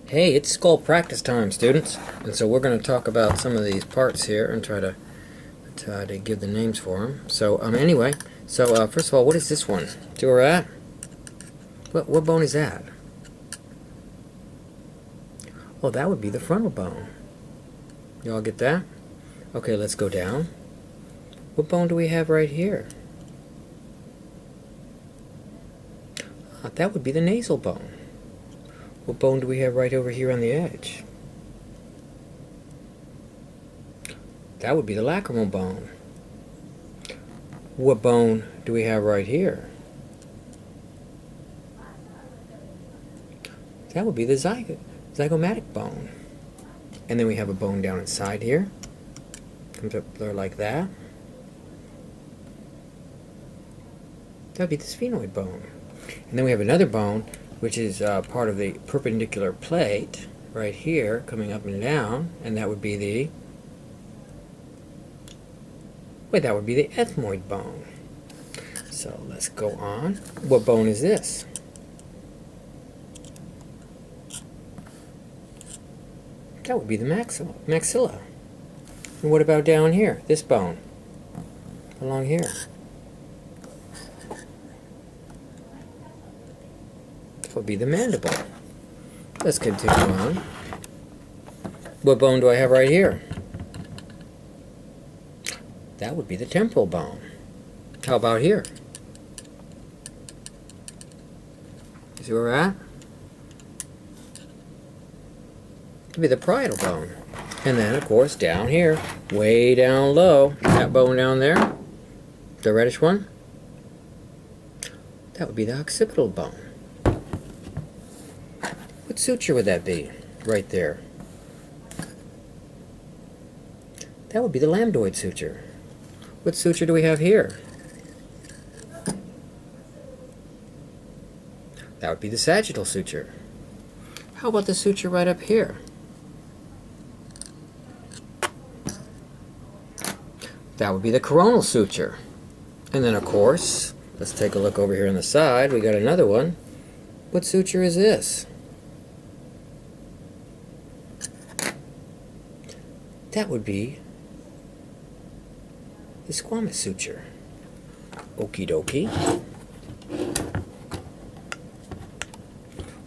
Hey, it's skull practice time, students. And so we're going to talk about some of these parts here and try to give the names for them. So anyway, first of all, what is this one? See where we're at? What bone is that? Oh, that would be the frontal bone. Y'all get that? Okay, let's go down. What bone do we have right here? That would be the nasal bone. What bone do we have right over here on the edge? That would be the lacrimal bone. What bone do we have right here? That would be the zygomatic bone. And then we have a bone down inside here. Comes up there like that. That would be the sphenoid bone. And then we have another bone, which is part of the perpendicular plate right here, coming up and down, and that would be the ethmoid bone. So let's go on. What bone is this? That would be the maxilla. And what about down here? This bone along here. Would be the mandible. Let's continue on. What bone do I have right here? That would be the temporal bone. How about here? See where we're at? Would be the parietal bone. And then, of course, down here, way down low, that bone down there, the reddish one, that would be the occipital bone. What suture would that be? Right there. That would be the lambdoid suture. What suture do we have here? That would be the sagittal suture. How about the suture right up here? That would be the coronal suture. And then, of course, let's take a look over here on the side. We got another one. What suture is this? That would be the squamous suture. Okie dokie.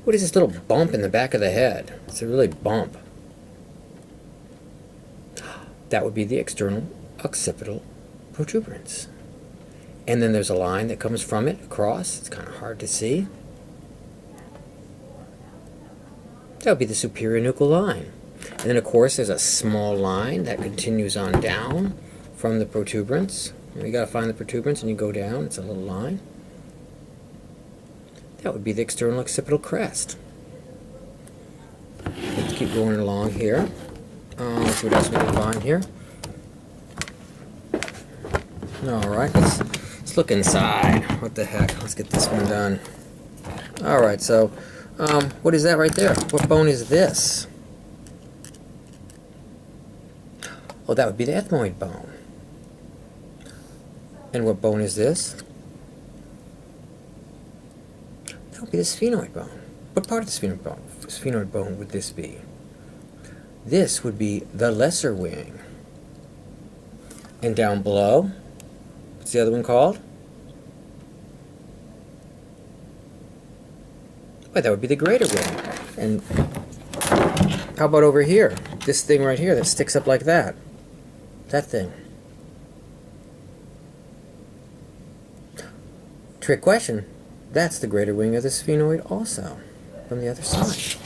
What is this little bump in the back of the head? It's a really bump. That would be the external occipital protuberance. And then there's a line that comes from it across. It's kind of hard to see. That would be the superior nuchal line. And then, of course, there's a small line that continues on down from the protuberance. You got to find the protuberance and you go down. It's a little line. That would be the external occipital crest. Let's keep going along here. Let's see what else we can find here. Alright, let's look inside. What the heck? Let's get this one done. Alright, so what is that right there? What bone is this? Oh, that would be the ethmoid bone. And what bone is this? That would be the sphenoid bone. What part of the sphenoid bone would this be? This would be the lesser wing. And down below, what's the other one called? Well, that would be the greater wing. And how about over here? This thing right here that sticks up like that. That thing. Trick question. That's the greater wing of the sphenoid also, from the other side.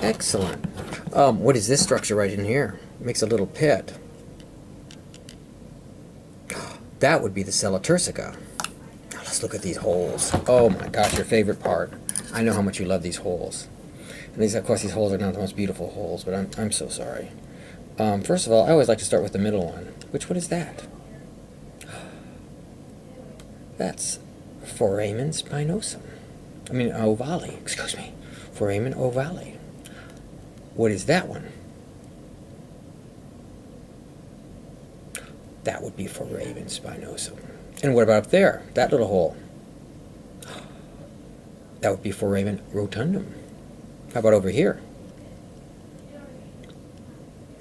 Excellent. What is this structure right in here? It makes a little pit. That would be the sella turcica. Now let's look at these holes. Oh my gosh, your favorite part. I know how much you love these holes. And these, of course, these holes are not the most beautiful holes, but I'm so sorry. First of all, I always like to start with the middle one. Which one is that? That's foramen spinosum. Ovale, excuse me. Foramen ovale. What is that one? That would be foramen spinosum. And what about up there? That little hole? That would be foramen rotundum. How about over here?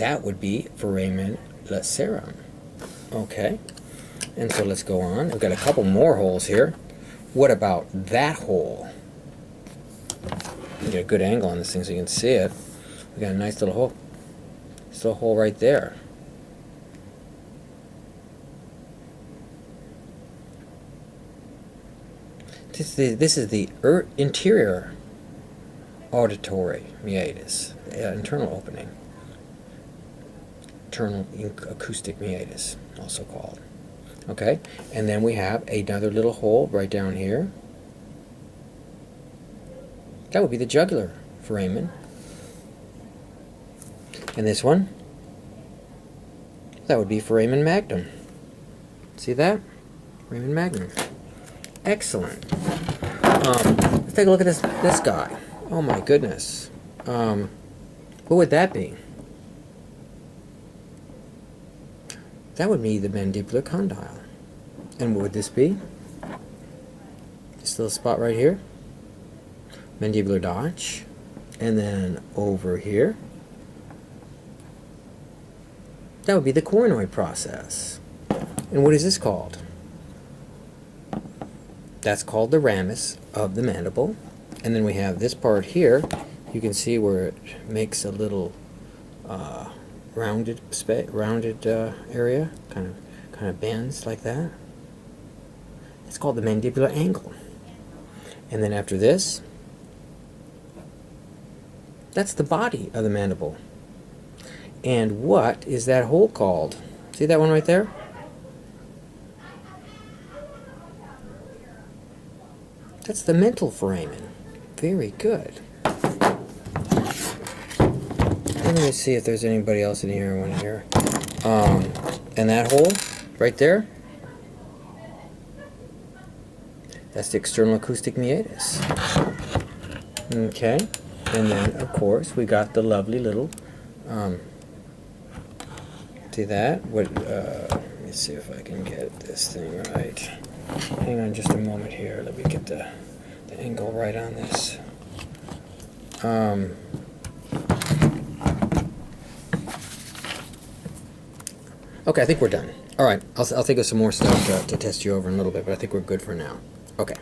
that would be foramen lacerum. Okay, and so let's go on. We've got a couple more holes here. What about that hole? Get a good angle on this thing so you can see it. We got a nice little hole. This little hole right there. This is the interior auditory meatus, internal opening. Internal acoustic meatus, also called. Okay, and then we have another little hole right down here. That would be the jugular foramen. And this one, that would be foramen magnum. See that? Foramen magnum. Excellent. Let's take a look at this guy. Oh my goodness. What would that be? That would be the mandibular condyle. And what would this be? This little spot right here. Mandibular notch. And then over here, that would be the coronoid process. And what is this called? That's called the ramus of the mandible. And then we have this part here. You can see where it makes a little rounded area, kind of bends like that. It's called the mandibular angle. And then after this, that's the body of the mandible. And what is that hole called? See that one right there? That's the mental foramen. Very good. Let me see if there's anybody else in here I want to hear. And that hole right there, that's the external acoustic meatus. Okay, and then of course we got the lovely little. See that? Let me see if I can get this thing right. Hang on just a moment here. Let me get the angle right on this. Okay, I think we're done. All right, I'll think of some more stuff to test you over in a little bit, but I think we're good for now. Okay.